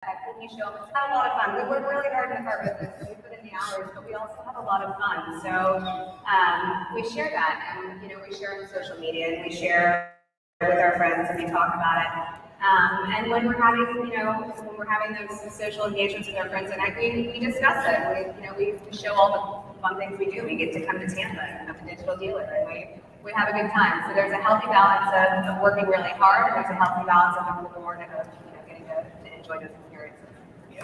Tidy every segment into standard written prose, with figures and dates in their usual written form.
cookie show. It's had a lot of fun. We work really hard in our business, and we put in the hours, but we also have a lot of fun. So we share that, and we share on social media, and we share with our friends, and we talk about it. And when we're having, those social engagements with our friends, and we discuss it. We show all the fun things we do. We get to come to Tampa and have a digital dealer, and we have a good time. So there's a healthy balance of working really hard, and there's a healthy balance of the reward of getting to enjoy those experiences.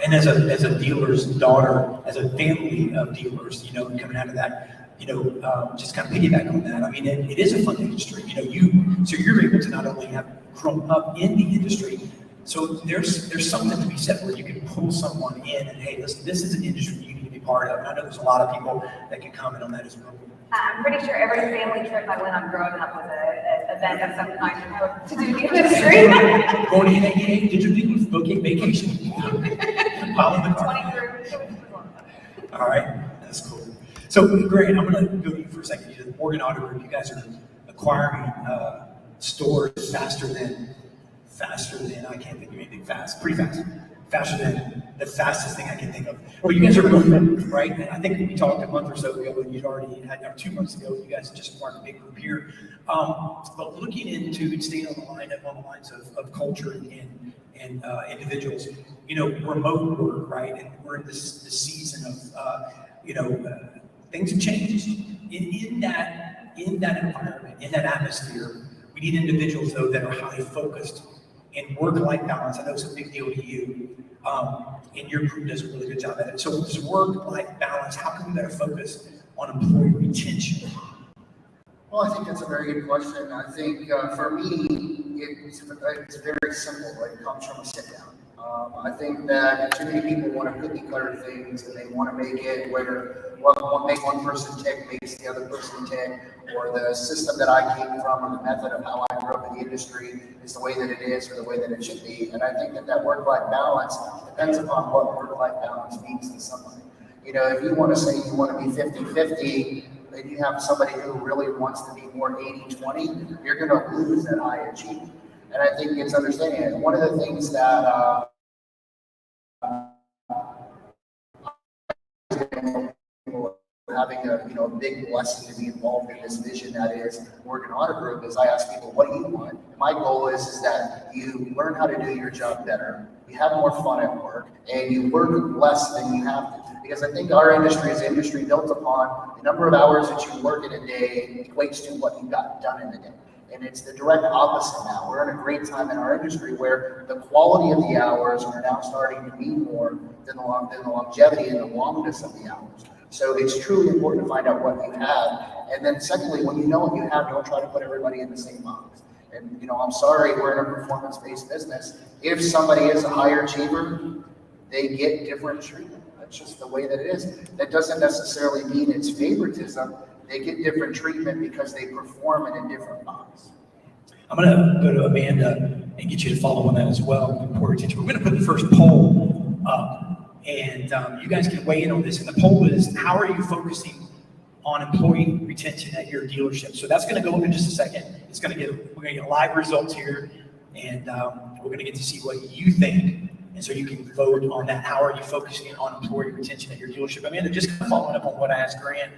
And as a dealer's daughter, as a family of dealers, coming out of that, just kind of piggyback on that. I mean, it is a fun industry. So you're able to not only have grown up in the industry, so there's something to be said where you can pull someone in and, hey, listen, this is an industry you need to be part of. And I know there's a lot of people that can comment on that as well. I'm pretty sure every family trip I went on growing up was an event of some kind to do the industry. Going to NADA, digital dealers, booking vacation. Follow the car. 23. All right, that's cool. So, Grant, I'm going to go to you for a second. You the Morgan Auto Group, you guys are acquiring stores faster than I can't think of anything fast, pretty fast, faster than the fastest thing I can think of. Well, you guys are growing, right? And I think we talked a month or so ago, and you'd already had, or 2 months ago, you guys just acquired a big group here. But looking into staying on the lines of culture and individuals, remote work, right? And we're in this season of, things have changed. In that environment, in that atmosphere, we need individuals, though, that are highly focused in work-life balance. I know it's a big deal to you, and your group does a really good job at it. So this work-life balance, how can we better focus on employee retention? Well, I think that's a very good question. I think for me, it's very simple. It comes from a sit-down. I think that too many people want to cookie cutter things, and they want to make it where what makes one person tick makes the other person tick, or the system that I came from, or the method of how I grew up in the industry is the way that it is, or the way that it should be. And I think that work-life balance depends upon what work-life balance means to somebody. If you want to say you want to be 50-50, and you have somebody who really wants to be more 80-20, you're going to lose that high achievement. And I think it's understanding it. One of the things that having a big blessing to be involved in this vision that is Morgan Auto Group is I ask people, what do you want? And my goal is that you learn how to do your job better, you have more fun at work, and you work less than you have to. Because I think our industry is an industry built upon the number of hours that you work in a day equates to what you got done in a day. And it's the direct opposite now. We're in a great time in our industry where the quality of the hours are now starting to mean more than the longevity and the longness of the hours. So it's truly important to find out what you have. And then secondly, when you know what you have, don't try to put everybody in the same box. And I'm sorry, we're in a performance-based business. If somebody is a higher achiever, they get different treatment. That's just the way that it is. That doesn't necessarily mean it's favoritism. They get different treatment because they perform in a different box. I'm going to go to Amanda and get you to follow on that as well. We're going to put the first poll up, and you guys can weigh in on this. And the poll is, how are you focusing on employee retention at your dealership? So that's going to go up in just a second. We're going to get live results here, and we're going to get to see what you think. And so you can vote on that. How are you focusing on employee retention at your dealership? Amanda, just kind of following up on what I asked Grant,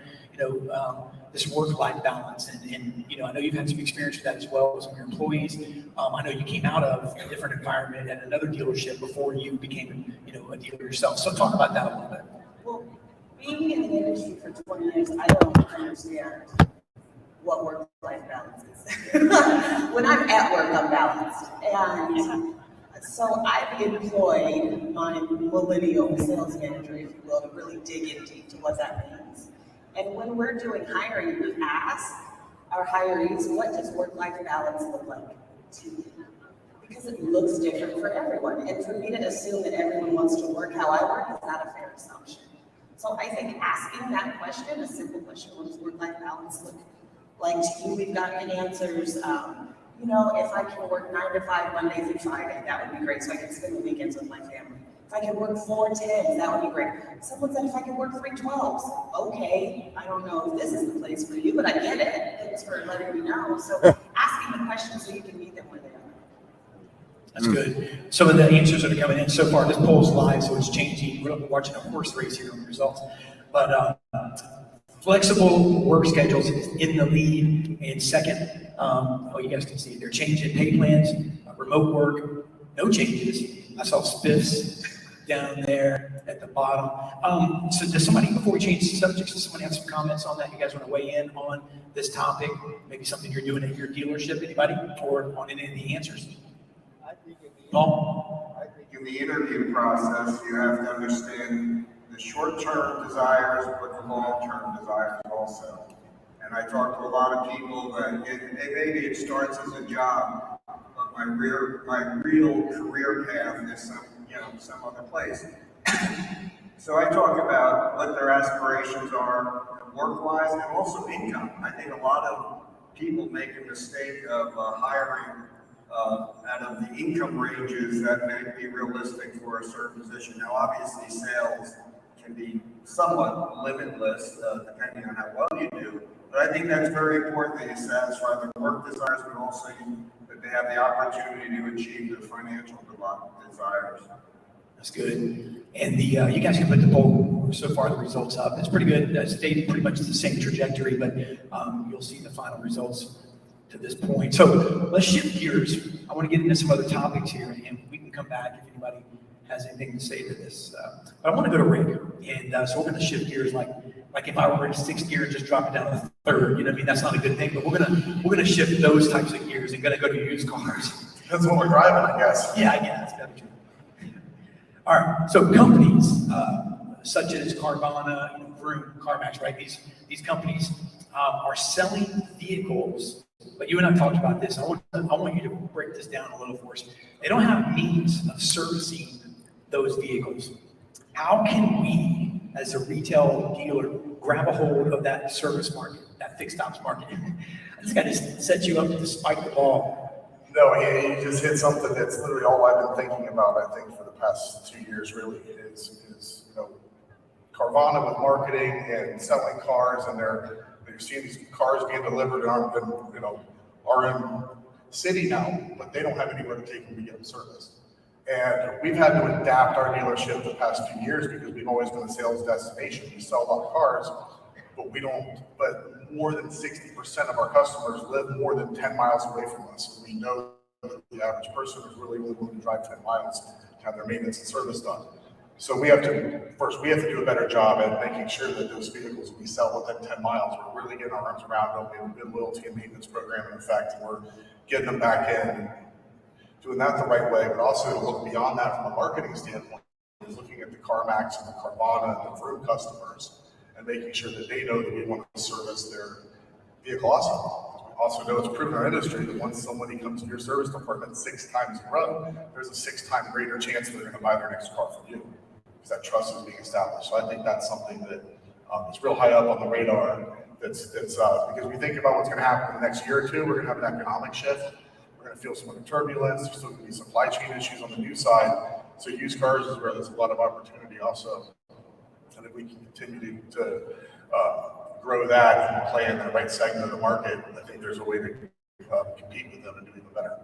this work-life balance. And I know you've had some experience with that as well with some of your employees. I know you came out of a different environment at another dealership before you became, a dealer yourself. So talk about that a little bit. Well, being in the industry for 20 years, I don't understand what work-life balance is. When I'm at work, I'm balanced. And so I've employed my millennial sales manager, if you will, to really dig in deep to what that means. And when we're doing hiring, we ask our hirees, what does work-life balance look like to you? Because it looks different for everyone. And for me to assume that everyone wants to work how I work is not a fair assumption. So I think asking that question, a simple question, what does work-life balance look like to you? We've gotten answers. If I can work 9 to 5 Monday through Friday, that would be great, so I can spend the weekends with my family. If I can work 4 10s, that would be great. Someone said if I can work 3 12s, okay, I don't know if this is the place for you, but I get it. Thanks for letting me know. So asking the questions so you can meet them where they are. That's good. Some of the answers that are coming in so far, this poll's live, so it's changing. We're watching a horse race here on the results. But flexible work schedules is in the lead. And second, you guys can see they're changing pay plans, remote work, no changes. I saw spiffs down there at the bottom. So does somebody, before we change subjects, does somebody have some comments on that? You guys want to weigh in on this topic? Maybe something you're doing at your dealership, anybody? Or on any of the answers? I think in the interview process, you have to understand the short-term desires, but the long-term desires also. And I talk to a lot of people that maybe it starts as a job, but my real career path is some other place. So I talk about what their aspirations are work-wise and also income. I think a lot of people make a mistake of hiring out of the income ranges that may be realistic for a certain position. Now, obviously, sales can be somewhat limitless depending on how well you do. But I think that's very important that you satisfy the work desires, but also that they have the opportunity to achieve the financial desires. That's good. And you guys can put the poll so far, the results up. It's pretty good. It stayed pretty much the same trajectory, but you'll see the final results to this point. So let's shift gears. I want to get into some other topics here, and we can come back if anybody has anything to say to this. But I want to go to Rick, and so we're going to shift gears like if I were in sixth gear and just drop it down to third. You know what I mean? That's not a good thing, but we're gonna shift those types of gears and gonna go to used cars. that's what we're driving, I guess. Yeah, I guess that's true. All right, so companies such as Carvana, Vroom, CarMax, right? These companies are selling vehicles. But you and I talked about this. I want you to break this down a little for us. They don't have means of servicing those vehicles. How can we, as a retail dealer, grab a hold of that service market, that fixed ops market? This guy just sets you up to spike the ball. No, you just hit something that's literally all I've been thinking about, I think, for the past 2 years, really, is Carvana with marketing and selling cars, and you're seeing these cars being delivered and are in city now, but they don't have anywhere to take them to get them serviced. And we've had to adapt our dealership the past few years because we've always been a sales destination. We sell a lot of cars, but more than 60% of our customers live more than 10 miles away from us. And we know that the average person is really willing to drive 10 miles to have their maintenance and service done. So we have to do a better job at making sure that those vehicles we sell within 10 miles, we're really getting our arms around them. We have a good loyalty and maintenance program in effect, and we're getting them back in and doing that the right way, but also look beyond that from a marketing standpoint, is looking at the CarMax and the Carvana and the Vroom customers and making sure that they know that we want to service their vehicle also. We also know it's proven in our industry that once somebody comes to your service department 6 times in a row, there's a 6-time greater chance they're going to buy their next car from you, because that trust is being established. So I think that's something that is real high up on the radar. That's because we think about what's going to happen in the next year or two. We're going to have an economic shift. We're going to feel some of the turbulence. There's still going to be supply chain issues on the new side. So used cars is where there's a lot of opportunity also. And if we can continue to grow that and play in the right segment of the market, I think there's a way to compete with them and do even better.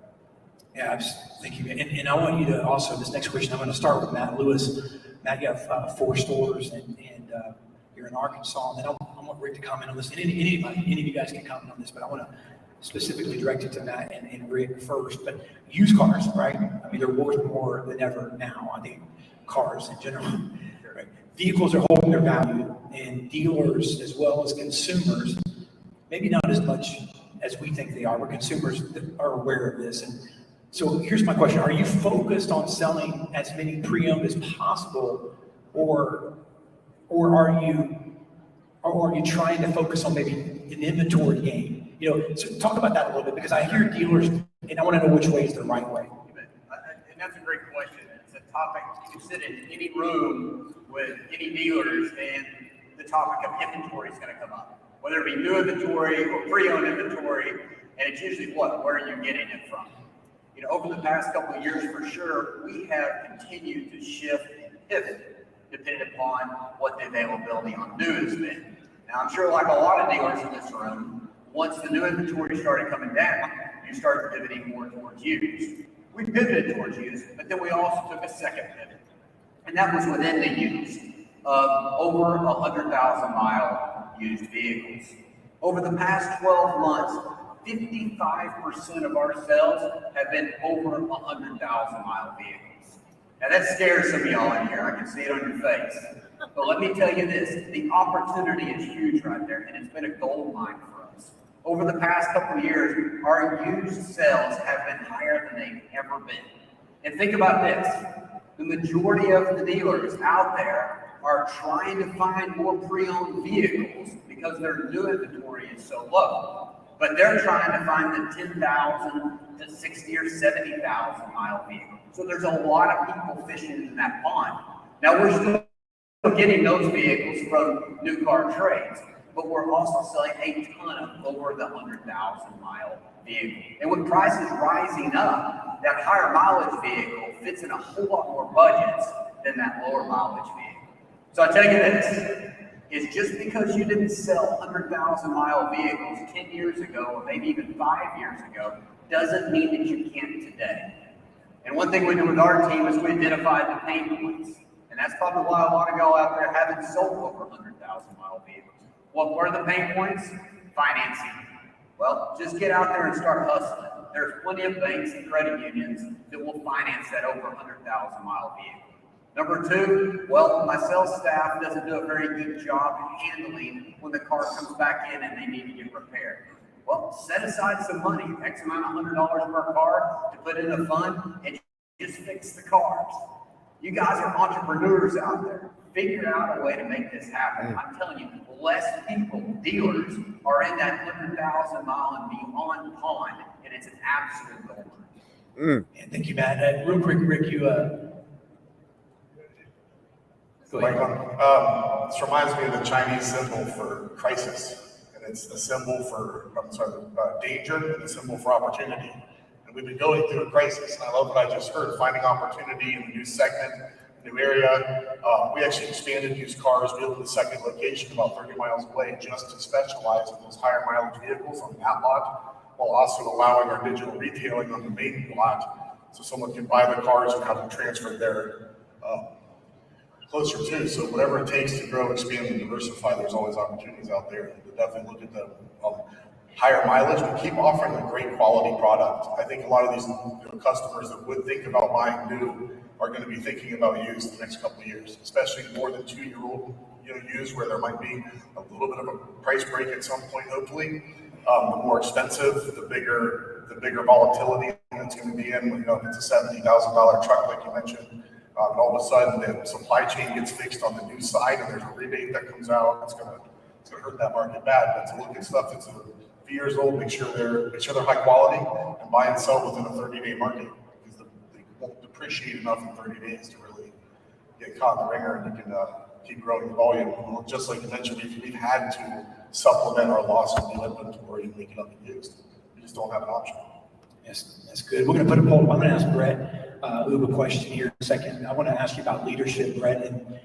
Yeah, thank you. And I want you to also, this next question, I'm going to start with Matt Lewis. Matt, you have 4 stores and you're in Arkansas. And then I want Rick to comment on this. And any of you guys can comment on this, but I want to specifically direct it to Matt and Rick first. But used cars, right? I mean, they're worth more than ever now. I think cars in general, right? Vehicles are holding their value, and dealers as well as consumers, maybe not as much as we think they are, but consumers are aware of this. And so here's my question. Are you focused on selling as many pre-owned as possible, or are you trying to focus on maybe an inventory game? So talk about that a little bit, because I hear dealers, and I want to know which way is the right way. And that's a great question. It's a topic you can sit in any room with any dealers, and the topic of inventory is going to come up. Whether it be new inventory or pre-owned inventory, and it's usually where are you getting it from? Over the past couple of years, for sure, we have continued to shift and pivot depending upon what the availability on new has been. Now, I'm sure like a lot of dealers in this room, once the new inventory started coming down, you started pivoting more towards used. We pivoted towards used, but then we also took a second pivot. And that was within the used of over 100,000-mile used vehicles. Over the past 12 months, 55% of our sales have been over 100,000-mile vehicles. Now that scares some of y'all in here. I can see it on your face. But let me tell you this, the opportunity is huge right there, and it's been a gold mine for us. Over the past couple of years, our used sales have been higher than they've ever been. And think about this, the majority of the dealers out there are trying to find more pre-owned vehicles because their new inventory is so low. But they're trying to find the 10,000 to 60 or 70,000 mile vehicle. So there's a lot of people fishing in that pond. Now we're still getting those vehicles from new car trades, but we're also selling a ton of over the 100,000 mile vehicle. And with prices rising up, that higher mileage vehicle fits in a whole lot more budgets than that lower mileage vehicle. So I tell you this, is just because you didn't sell 100,000 mile vehicles 10 years ago, or maybe even 5 years ago, doesn't mean that you can't today. And one thing we do with our team is we identified the pain points. And that's probably why a lot of y'all out there haven't sold over 100,000 mile vehicles. What were the pain points? Financing. Well, just get out there and start hustling. There's plenty of banks and credit unions that will finance that over 100,000 mile vehicle. Number two, well, my sales staff doesn't do a very good job handling when the car comes back in and they need to get repaired. Well, set aside some money, X amount of $100 per car to put in a fund and just fix the cars. You guys are entrepreneurs out there. Figure out a way to make this happen. I'm telling you, less people, dealers, are in that 100,000 mile and beyond pond, and it's an absolute gold. And thank you, Matt. Real quick, Rick, you go ahead. This reminds me of the Chinese symbol for crisis, and it's the symbol for, danger, and the symbol for opportunity. And we've been going through a crisis, and I love what I just heard, finding opportunity in a new segment, new area. We actually expanded used cars. We opened a second location about 30 miles away just to specialize in those higher mileage vehicles on that lot, while also allowing our digital retailing on the main lot, so someone can buy the cars and have them transferred there closer to. So whatever it takes to grow, expand, and diversify, there's always opportunities out there. But definitely look at the higher mileage. We keep offering a great quality product. I think a lot of these customers that would think about buying new are going to be thinking about used the next couple of years, especially more than 2-year-old used, where there might be a little bit of a price break at some point, hopefully. The more expensive, the bigger volatility it's going to be in. It's a $70,000 truck, like you mentioned. And all of a sudden, the supply chain gets fixed on the new side, and there's a rebate that comes out. It's going to hurt that market bad. But to look at stuff that's a few years old, make sure they're high quality, and buy and sell within a 30-day market, because they won't depreciate enough in 30 days to really get caught in the ringer, and you can keep growing the volume. Just like you mentioned, we've had to supplement our loss of new inventory and make it up and used. We just don't have an option. Yes, that's good. We're going to put a poll. I'm going to ask Brett a question here in a second. I want to ask you about leadership, Brett, and